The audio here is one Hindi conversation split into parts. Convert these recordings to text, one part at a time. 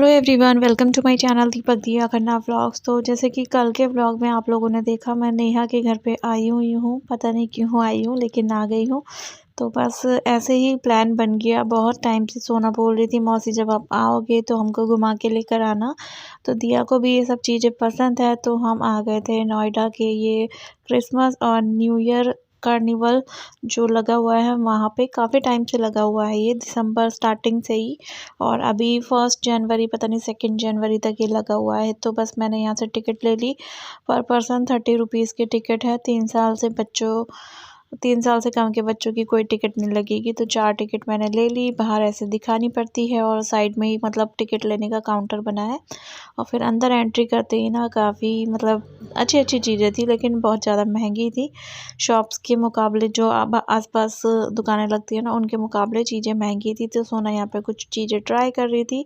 Hello everyone, welcome to my channel Deepak दिया करना व्लॉग्स। तो जैसे कि कल के व्लॉग में आप लोगों ने देखा, मैं नेहा के घर पे आई हुई हूँ। पता नहीं क्यों आई हूँ, लेकिन आ गई हूँ। तो बस ऐसे ही प्लान बन गया। बहुत टाइम से सोना बोल रही थी, मौसी जब आप आओगे तो हमको घुमा के लेकर आना। तो दिया को भी ये सब चीज़ें पसंद है, तो हम आ गए थे नोएडा के ये क्रिसमस और न्यू ईयर कार्निवल जो लगा हुआ है वहाँ पे। काफ़ी टाइम से लगा हुआ है, ये दिसंबर स्टार्टिंग से ही। और अभी 1 जनवरी, पता नहीं 2 जनवरी तक ये लगा हुआ है। तो बस मैंने यहाँ से टिकट ले ली। पर पर्सन 30 रुपीज़ की टिकट है। 3 साल से कम के बच्चों की कोई टिकट नहीं लगेगी। तो 4 टिकट मैंने ले ली। बाहर ऐसे दिखानी पड़ती है और साइड में ही मतलब टिकट लेने का काउंटर बना है। और फिर अंदर एंट्री करते ही ना काफ़ी मतलब अच्छी अच्छी चीज़ें थी, लेकिन बहुत ज़्यादा महंगी थी। शॉप्स के मुकाबले जो आसपास दुकानें लगती है ना, उनके मुकाबले चीज़ें महंगी थी। तो सोना यहाँ पे कुछ चीज़ें ट्राई कर रही थी।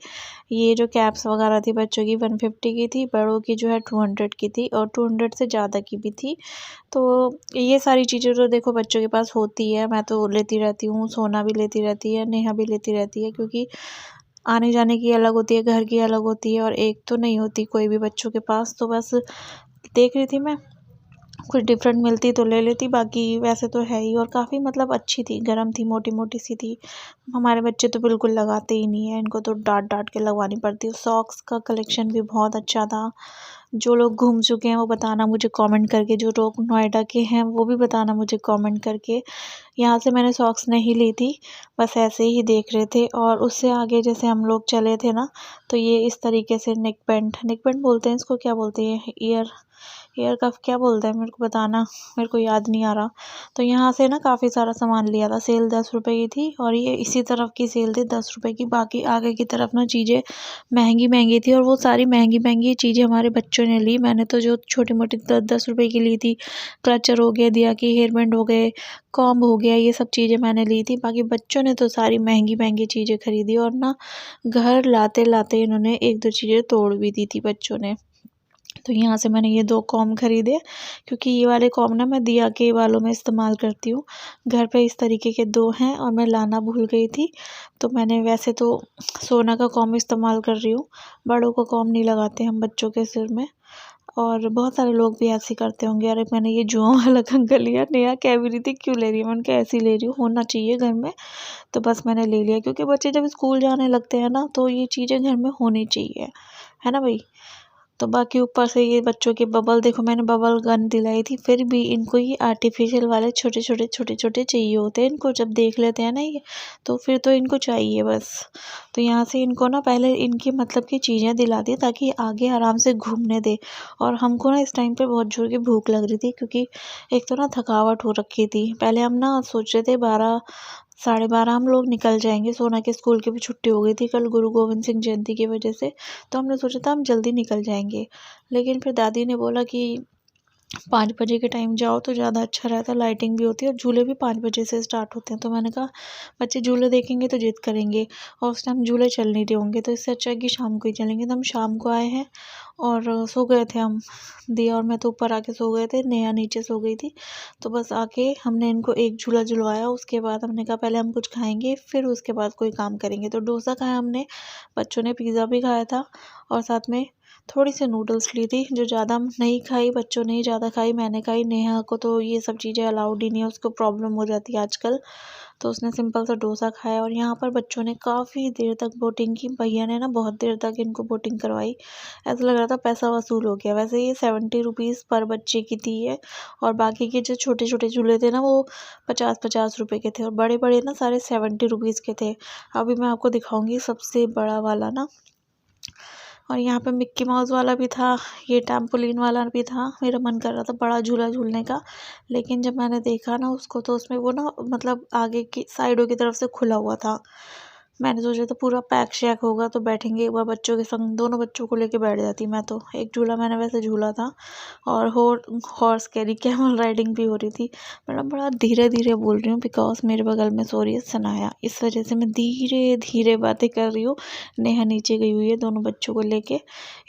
ये जो कैप्स वगैरह थी बच्चों की 150 की थी, बड़ों की जो है 200 की थी और 200 से ज़्यादा की भी थी। तो ये सारी चीज़ें तो देखो बच्चों के पास होती है, मैं तो लेती रहती हूँ। सोना भी लेती रहती है, नेहा भी लेती रहती है, क्योंकि आने जाने की अलग होती है, घर की अलग होती है और एक तो नहीं होती कोई भी बच्चों के पास। तो बस देख रही थी मैं, कुछ डिफरेंट मिलती तो ले लेती, बाकी वैसे तो है ही। और काफ़ी मतलब अच्छी थी, गर्म थी, मोटी मोटी सी थी। हमारे बच्चे तो बिल्कुल लगाते ही नहीं है, इनको तो डांट डांट के लगवानी पड़ती है। सॉक्स का कलेक्शन भी बहुत अच्छा था। जो लोग घूम चुके हैं वो बताना मुझे कमेंट करके, जो लोग नोएडा के हैं वो भी बताना मुझे कमेंट करके। यहाँ से मैंने सॉक्स नहीं ली थी, बस ऐसे ही देख रहे थे। और उससे आगे जैसे हम लोग चले थे ना, तो ये इस तरीके से नेक पेंट बोलते हैं इसको, क्या बोलते हैं, ईयर कफ क्या बोलते हैं, मेरे को बताना, मेरे को याद नहीं आ रहा। तो यहाँ से ना काफ़ी सारा सामान लिया था। सेल 10 रुपए की थी और ये इसी तरफ की सेल थी 10 रुपए की। बाकी आगे की तरफ ना चीज़ें महंगी महंगी थी, और वो सारी महंगी महंगी चीज़ें हमारे बच्चों ने ली। मैंने तो जो छोटी मोटी 10 10 रुपए की ली थी, क्लचर हो गया, दिया की हेयर बैंड हो गए, कॉम्ब हो गया, ये सब चीज़ें मैंने ली थी। बाकी बच्चों ने तो सारी महंगी महंगी चीज़ें खरीदी, और ना घर लाते लाते इन्होंने 1 2 चीज़ें तोड़ भी दी थी बच्चों ने। तो यहाँ से मैंने ये 2 कॉम्ब खरीदे, क्योंकि ये वाले कॉम्ब ना मैं दिया के बालों में इस्तेमाल करती हूँ। घर पे इस तरीके के 2 हैं और मैं लाना भूल गई थी। तो मैंने वैसे तो सोना का कॉम्ब इस्तेमाल कर रही हूँ, बड़ों को कॉम्ब नहीं लगाते हम बच्चों के सिर में। और बहुत सारे लोग भी ऐसे ही करते होंगे। अरे मैंने ये जुआ वाला कंघा लिया, नेहा कह भी रही थी क्यों ले रही है, मैंने कहा ऐसे ही ले रही हूँ, होना चाहिए घर में। तो बस मैंने ले लिया, क्योंकि बच्चे जब स्कूल जाने लगते हैं ना, तो ये चीज़ें घर में होनी चाहिए, है ना भाई। तो बाकी ऊपर से ये बच्चों के बबल, देखो मैंने बबल गन दिलाई थी, फिर भी इनको ये आर्टिफिशियल वाले छोटे छोटे चाहिए होते हैं। इनको जब देख लेते हैं ना ये, तो फिर तो इनको चाहिए बस। तो यहाँ से इनको ना पहले इनकी मतलब की चीज़ें दिला दी, ताकि आगे आराम से घूमने दे। और हमको ना इस टाइम पे बहुत जोर की भूख लग रही थी, क्योंकि एक तो ना थकावट हो रखी थी। पहले हम ना सोच रहे थे 12 12:30 हम लोग निकल जाएंगे। सोना के स्कूल की भी छुट्टी हो गई थी कल, गुरु गोविंद सिंह जयंती की वजह से। तो हमने सोचा था हम जल्दी निकल जाएंगे, लेकिन फिर दादी ने बोला कि 5 बजे के टाइम जाओ तो ज़्यादा अच्छा रहता है, लाइटिंग भी होती है और झूले भी 5 बजे से स्टार्ट होते हैं। तो मैंने कहा बच्चे झूले देखेंगे तो जिद करेंगे, और उस टाइम झूले चल नहीं रहे होंगे, तो इससे अच्छा है कि शाम को ही चलेंगे। तो हम शाम को आए हैं और सो गए थे हम, दिया और मैं तो ऊपर आके सो गए थे, नेहा नीचे सो गई थी। तो बस आके हमने इनको एक झूला झुलवाया, उसके बाद हमने कहा पहले हम कुछ खाएंगे, फिर उसके बाद कोई काम करेंगे। तो डोसा खाया हमने, बच्चों ने पिज़्ज़ा भी खाया था, और साथ में थोड़ी सी नूडल्स ली थी, जो ज़्यादा नहीं खाई, बच्चों ने ही ज़्यादा खाई, मैंने खाई। नेहा को तो ये सब चीज़ें अलाउड ही नहीं है, उसको प्रॉब्लम हो जाती है आजकल। तो उसने सिंपल सा डोसा खाया। और यहाँ पर बच्चों ने काफ़ी देर तक बोटिंग की, भैया ने ना बहुत देर तक इनको बोटिंग करवाई। ऐसा लग रहा था पैसा वसूल हो गया। वैसे ये 70 रुपीज़ पर बच्चे की थी ये, और बाकी के जो छोटे छोटे झूले थे ना, वो 50 50 रुपए के थे, और बड़े बड़े ना सारे 70 रुपीज़ के थे। अभी मैं आपको दिखाऊंगी सबसे बड़ा वाला ना। और यहाँ पे मिक्की माउस वाला भी था, ये टैम्पोलिन वाला भी था। मेरा मन कर रहा था बड़ा झूला झूलने का, लेकिन जब मैंने देखा ना उसको, तो उसमें वो ना मतलब आगे की साइडों की तरफ से खुला हुआ था। मैंने सोचा था पूरा पैक शैक होगा तो बैठेंगे एक बार बच्चों के संग, दोनों बच्चों को लेके बैठ जाती मैं तो। एक झूला मैंने वैसे झूला था, और हॉर्स कैरी कैमल राइडिंग भी हो रही थी। मैडम बड़ा धीरे धीरे बोल रही हूँ, बिकॉज मेरे बगल में सो रही है सनाया, इस वजह से मैं धीरे धीरे बातें कर रही हूँ। नेहा नीचे गई हुई है दोनों बच्चों को लेके,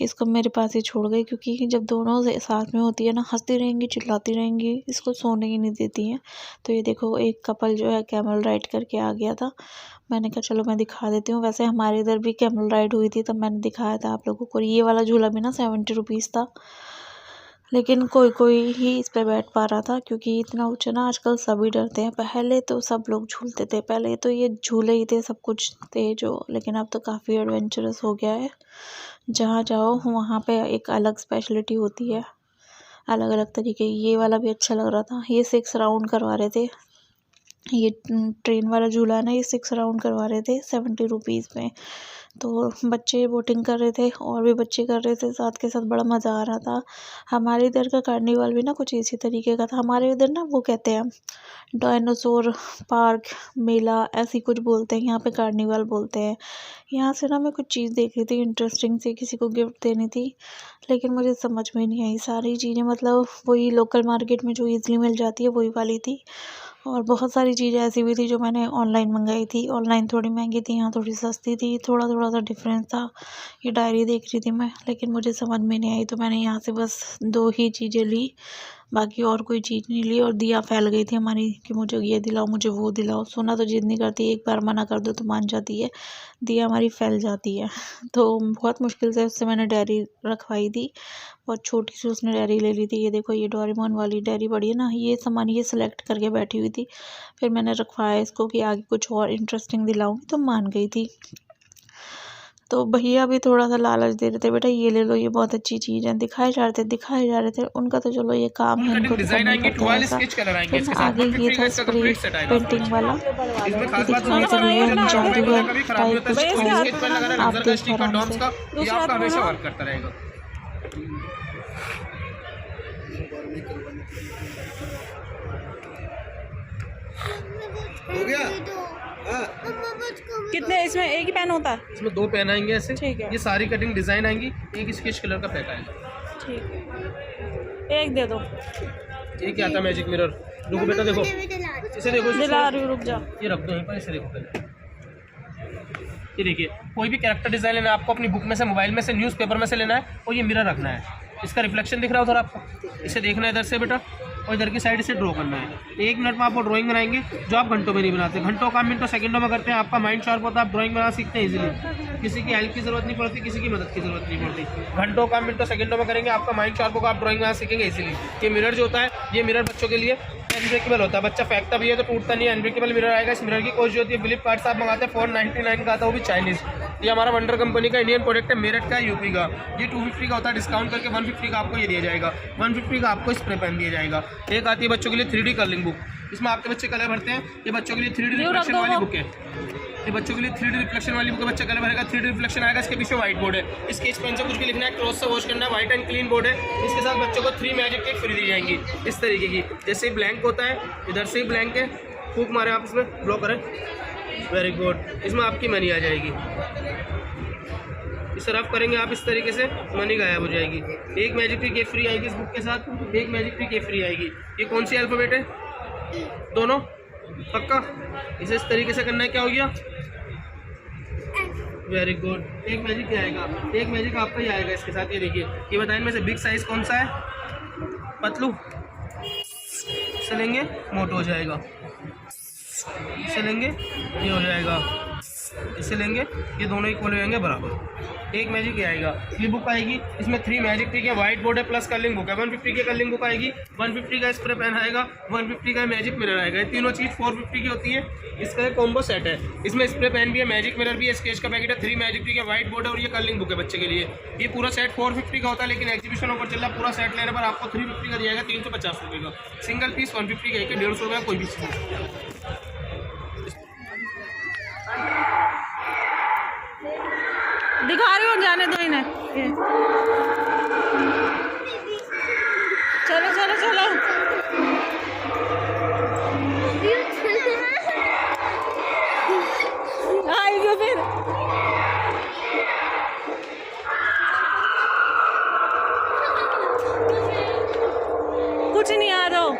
इसको मेरे पास ही छोड़ गई, क्योंकि जब दोनों साथ में होती है ना, हंसती रहेंगी, चिल्लाती रहेंगी, इसको सोने ही नहीं देती हैं। तो ये देखो एक कपल जो है कैमल राइड करके आ गया था। मैंने कहा चलो मैं दिखा देती हूँ। वैसे हमारे इधर भी कैमल राइड हुई थी, तब मैंने दिखाया था आप लोगों को। ये वाला झूला भी ना 70 रुपीज़ था, लेकिन कोई कोई ही इस पे बैठ पा रहा था, क्योंकि इतना ऊंचा ना आजकल सभी डरते हैं। पहले तो सब लोग झूलते थे, पहले तो ये झूले ही थे, सब कुछ थे जो, लेकिन अब तो काफ़ी एडवेंचरस हो गया है। जहाँ जाओ वहाँ पे एक अलग स्पेशलिटी होती है, अलग अलग तरीके। ये वाला भी अच्छा लग रहा था। ये 6 राउंड करवा रहे थे। ये ट्रेन वाला झूला है ना, ये 6 राउंड करवा रहे थे 70 रुपीज़ में। तो बच्चे बोटिंग कर रहे थे और भी बच्चे कर रहे थे साथ के साथ, बड़ा मज़ा आ रहा था। हमारे इधर का कार्निवल भी ना कुछ इसी तरीके का था। हमारे इधर ना वो कहते हैं डायनासोर पार्क मेला, ऐसी कुछ बोलते हैं, यहाँ पे कार्निवल बोलते हैं। यहाँ से ना मैं कुछ चीज़ देख रही थी इंटरेस्टिंग सी, किसी को गिफ्ट देनी थी, लेकिन मुझे समझ में नहीं आई। सारी चीज़ें मतलब वही लोकल मार्केट में जो ईज़िली मिल जाती है वही वाली थी, और बहुत सारी चीज़ें ऐसी भी थी जो मैंने ऑनलाइन मंगाई थी। ऑनलाइन थोड़ी महंगी थी, यहाँ थोड़ी सस्ती थी, थोड़ा थोड़ा सा डिफरेंस था। ये डायरी देख रही थी मैं, लेकिन मुझे समझ में नहीं आई, तो मैंने यहाँ से बस 2 ही चीज़ें ली, बाकी और कोई चीज़ नहीं ली। और दिया फैल गई थी हमारी कि मुझे ये दिलाओ, मुझे वो दिलाओ। सोना तो जिद नहीं करती, एक बार मना कर दो तो मान जाती है, दिया हमारी फैल जाती है। तो बहुत मुश्किल से उससे मैंने डायरी रखवाई थी, बहुत छोटी सी उसने डायरी ले ली थी। ये देखो, ये डोरेमोन वाली डायरी बड़ी है ना, ये सामान ये सिलेक्ट करके बैठी हुई थी। फिर मैंने रखवाया इसको कि आगे कुछ और इंटरेस्टिंग दिलाऊंगी, तो मान गई थी। तो भैया भी थोड़ा सा लालच दे रहे थे, बेटा ये ले लो, ये बहुत अच्छी चीज़ है। दिखाए जा रहे थे। उनका तो चलो ये काम है, उनको डिजाइन आएंगे, 12 स्केच कलर आएंगे इसके साथ। आगे ये था स्प्रे पेंटिंग वाला, इसमें खास बात दिखाने के लिए हम जादूगर कभी खराब नहीं टाइप होता कुछ है। था। स्केच पेन लगाना, आप रबर का देख स्टिकर, आराम डॉम्स से। का, ये आपका हमेशा वर्क करता रहेगा। हो गया? हाँ। कितने इसमें एक ही पेन होता है? इसमें 2 पेन आएंगे ऐसे, ठीक है। ये सारी कटिंग डिजाइन आएंगी, एक स्केच कलर का पैक आएगा। ठीक है, एक दे दो। ये क्या आता मैजिक मिरर, रुको बेटा देखो, इसे देखो, दिला रही हूँ, रुक जा। ये रख दो यहीं पर, इसे देखो पहले। ये देखिए, कोई भी कैरेक्टर डिजाइन लेना है आपको, अपनी बुक में से, मोबाइल में से, न्यूज़पेपर में से लेना है, और ये मिरर रखना है। इसका रिफ्लेक्शन दिख रहा है उधर आपको, इसे देखना है इधर से बेटा, और इधर की साइड से ड्रॉ करना है। 1 मिनट में आप वो ड्राइंग बनाएंगे जो आप घंटों में नहीं बनाते। घंटों काम मिनटों सेकंडों में करते हैं। आपका माइंड शार्प होता है, आप ड्राइंग बना सीखते हैं इजीली। किसी की हेल्प की जरूरत नहीं पड़ती, किसी की मदद की जरूरत नहीं पड़ती। घंटों काम मिनटों सेकंडों में करेंगे, आपका माइंड शार्प होगा, आप ड्राइंग बना सीखेंगे इजीली। ये मिरर जो होता है, ये मिरर बच्चों के लिए अनब्रेकेबल होता है। बच्चा फेंकता भी है तो टूटता नहीं है, अनब्रेकेबल मिरर आएगा। इस मिरर की कॉस्ट जो होती है, फ्लिपकार्ट से आप मंगाते हैं 499 का आता है, वो भी चाइनीज़। ये हमारा वंडर कंपनी का इंडियन प्रोडक्ट है, मेरठ का, यूपी का। ये 250 का होता है, डिस्काउंट करके 150 का आपको ये दिया जाएगा। 150 का आपको स्प्रे पेन दिया जाएगा। एक आती है बच्चों के लिए 3D कलरिंग बुक, इसमें आपके बच्चे कलर भरते हैं। ये बच्चों के लिए 3D रिफ्लेक्शन वाली बुक है। ये बच्चों के लिए 3D रिफ्लेक्शन वाली बुक है, बच्चा कलर भरेगा, 3D रिफ्लेक्शन आएगा। इसके पीछे व्हाइट बोर्ड है, स्केच पेन से कुछ भी लिखना है, क्रॉस से वॉश करना है, व्हाइट एंड क्लीन बोर्ड है। इसके साथ बच्चों को 3 मैजिक टिक फ्री दी जाएंगी, इस तरीके की। जैसे ब्लैंक होता है, इधर से ही ब्लैंक है, फूक मारे आप इसमें, ब्लॉ करें, वेरी गुड। इसमें आपकी मनी आ जाएगी, इसे रफ करेंगे आप इस तरीके से, मनी गायब हो जाएगी। एक मैजिक ट्रिक ये फ्री आएगी इस बुक के साथ, एक मैजिक ट्रिक ये फ्री आएगी। ये कौन सी अल्फ़ाबेट है? दोनों पक्का? इसे इस तरीके से करना है, क्या हो गया? Very good. एक मैजिक क्या आएगा? एक मैजिक आपका ही आएगा इसके साथ। ये देखिए, ये बताएं में से बिग साइज कौन सा है? पतलू। इसे लेंगे, मोटो हो जाएगा। इसे लेंगे, ये हो जाएगा। इसे लेंगे, ये दोनों इक्वल हो जाएंगे, बराबर। एक मैजिक ये आएगा। ये बुक आएगी, इसमें 3 मैजिक ट्रिक है, व्हाइट बोर्ड है, प्लस कलरिंग बुक है। 150 की कलरिंग बुक आएगी, 150 का स्प्रे पेन आएगा, 150 का मैजिक मिरर आएगा। ये तीनों चीज़ 450 की होती है। इसका एक कॉम्बो सेट है, इसमें स्प्रे पेन भी है, मैजिक मिरर भी है, स्केच का पैकेट है, 3 मैजिक ट्रिक है, व्हाइट बोर्ड है, और ये कलरिंग बुक है बच्चे के लिए। ये पूरा सेट 450 का होता है, लेकिन एग्जीबिशन ऑफर चल रहा है, पूरा सेट लेने पर आपको 350 का दिया जाएगा, 350 रुपये का। सिंगल पीस 150 का, 150 रुपये का कोई भी चीज़। दिखा रही हूँ, जाने दो इन्हें। चलो चलो चलो, आएगी फिर। कुछ नहीं, आ जाओ।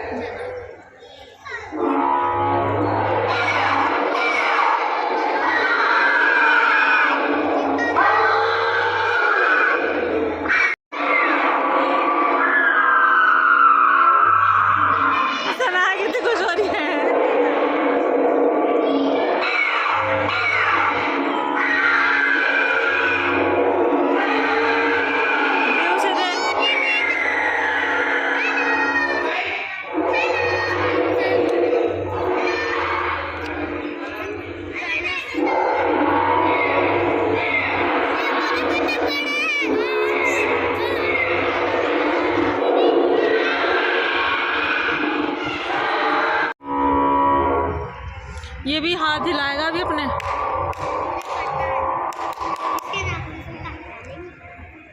ये भी हाथ हिलाएगा अभी अपने।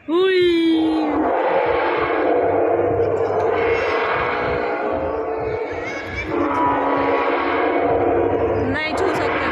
हुई। नहीं छू सकते।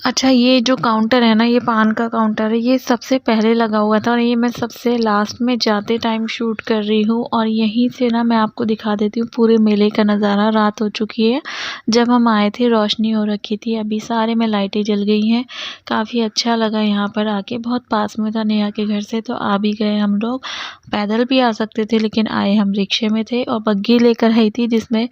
अच्छा, ये जो काउंटर है ना, ये पान का काउंटर है, ये सबसे पहले लगा हुआ था और ये मैं सबसे लास्ट में जाते टाइम शूट कर रही हूँ। और यहीं से ना मैं आपको दिखा देती हूँ पूरे मेले का नज़ारा। रात हो चुकी है, जब हम आए थे रोशनी हो रखी थी, अभी सारे में लाइटें जल गई हैं। काफ़ी अच्छा लगा यहाँ पर आके, बहुत पास में था नेहा के घर से, तो आ भी गए हम लोग। पैदल भी आ सकते थे लेकिन आए हम रिक्शे में थे, और बग्गी लेकर आई थी जिसमें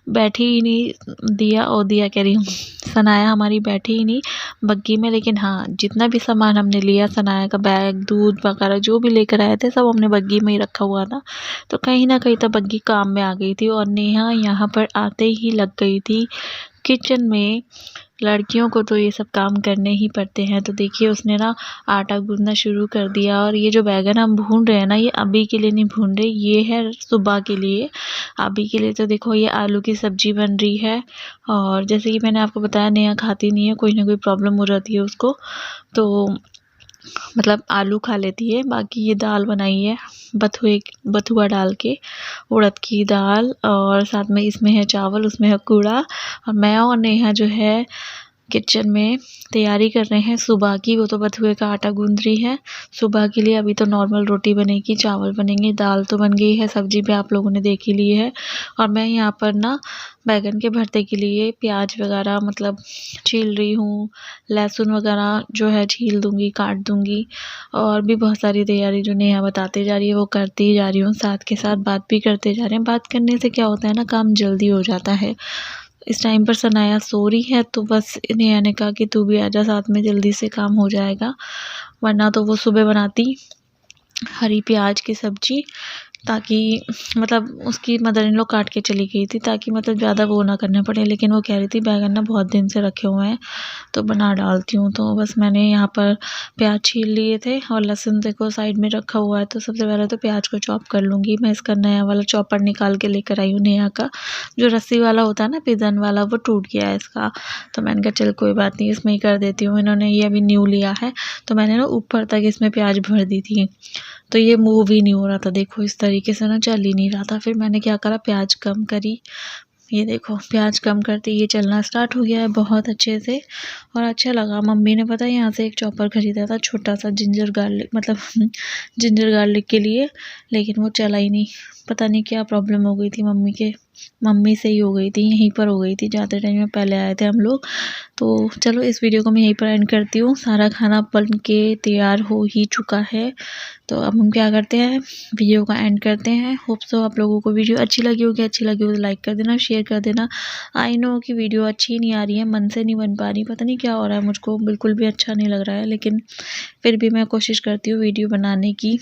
बैठी ही नहीं दिया कह रही हूँ सनाया हमारी बैठी ही नहीं बग्गी में। लेकिन हाँ, जितना भी सामान हमने लिया, सनाया का बैग, दूध वगैरह जो भी लेकर आए थे, सब हमने बग्गी में ही रखा हुआ था। तो कहीं ना कहीं तो बग्गी काम में आ गई थी। और नेहा यहाँ पर आते ही लग गई थी किचन में। लड़कियों को तो ये सब काम करने ही पड़ते हैं। तो देखिए, उसने ना आटा गूंदना शुरू कर दिया। और ये जो बैगन हम भून रहे हैं ना, ये अभी के लिए नहीं भून रहे, ये है सुबह के लिए। अभी के लिए तो देखो, ये आलू की सब्जी बन रही है। और जैसे कि मैंने आपको बताया, नेहा खाती नहीं है, कोई ना कोई प्रॉब्लम हो जाती है उसको, तो मतलब आलू खा लेती है। बाकी ये दाल बनाई है बथुआ डाल के, उड़द की दाल, और साथ में इसमें है चावल, उसमें है कूड़ा। और मैं और नेहा जो है किचन में तैयारी कर रहे हैं सुबह की। वो तो बथुए का आटा गूंद रही है सुबह के लिए। अभी तो नॉर्मल रोटी बनेगी, चावल बनेंगे, दाल तो बन गई है, सब्जी भी आप लोगों ने देख ही ली है। और मैं यहाँ पर ना बैगन के भरते के लिए प्याज वगैरह मतलब छील रही हूँ, लहसुन वगैरह जो है छील दूँगी, काट दूँगी। और भी बहुत सारी तैयारी जो नेहा बताते जा रही है वो करती जा रही हूँ, साथ के साथ बात भी करते जा रहे हैं। बात करने से क्या होता है ना, काम जल्दी हो जाता है। इस टाइम पर सनाया सो रही है, तो बस नेहा ने कहा कि तू भी आजा, साथ में जल्दी से काम हो जाएगा। वरना तो वो सुबह बनाती हरी प्याज की सब्जी, ताकि मतलब उसकी मदर इन लोग काट के चली गई थी, ताकि मतलब ज़्यादा वो ना करने पड़े। लेकिन वो कह रही थी बैगन ना बहुत दिन से रखे हुए हैं, तो बना डालती हूँ। तो बस मैंने यहाँ पर प्याज छील लिए थे, और लहसुन देखो साइड में रखा हुआ है। तो सबसे पहले तो प्याज को चॉप कर लूँगी। मैं इसका नया वाला चॉपर निकाल के लेकर आई हूँ नेहा का, जो रस्सी वाला होता है ना पिजन वाला, वो टूट गया है इसका। तो मैंने कहा चल कोई बात नहीं, इसमें ही कर देती हूँ। इन्होंने ये अभी न्यू लिया है, तो मैंने ना ऊपर तक इसमें प्याज भर दी थी, तो ये मूव ही नहीं हो रहा था। देखो इस तरीके से ना चल ही नहीं रहा था। फिर मैंने क्या करा, प्याज कम करी। ये देखो प्याज कम करते ये चलना स्टार्ट हो गया है बहुत अच्छे से, और अच्छा लगा। मम्मी ने पता है यहाँ से एक चॉपर ख़रीदा था छोटा सा, जिंजर गार्लिक मतलब जिंजर गार्लिक के लिए, लेकिन वो चला ही नहीं। पता नहीं क्या प्रॉब्लम हो गई थी मम्मी से ही हो गई थी, यहीं पर हो गई थी जाते टाइम में, पहले आए थे हम लोग। तो चलो इस वीडियो को मैं यहीं पर एंड करती हूँ। सारा खाना बन के तैयार हो ही चुका है, तो अब हम क्या करते हैं, वीडियो का एंड करते हैं। होप सो आप लोगों को वीडियो अच्छी लगी होगी तो लाइक कर देना, शेयर कर देना। आई नो कि वीडियो अच्छी नहीं आ रही है, मन से नहीं बन पा रही, पता नहीं क्या हो रहा है, मुझको बिल्कुल भी अच्छा नहीं लग रहा है, लेकिन फिर भी मैं कोशिश करती हूँ वीडियो बनाने की।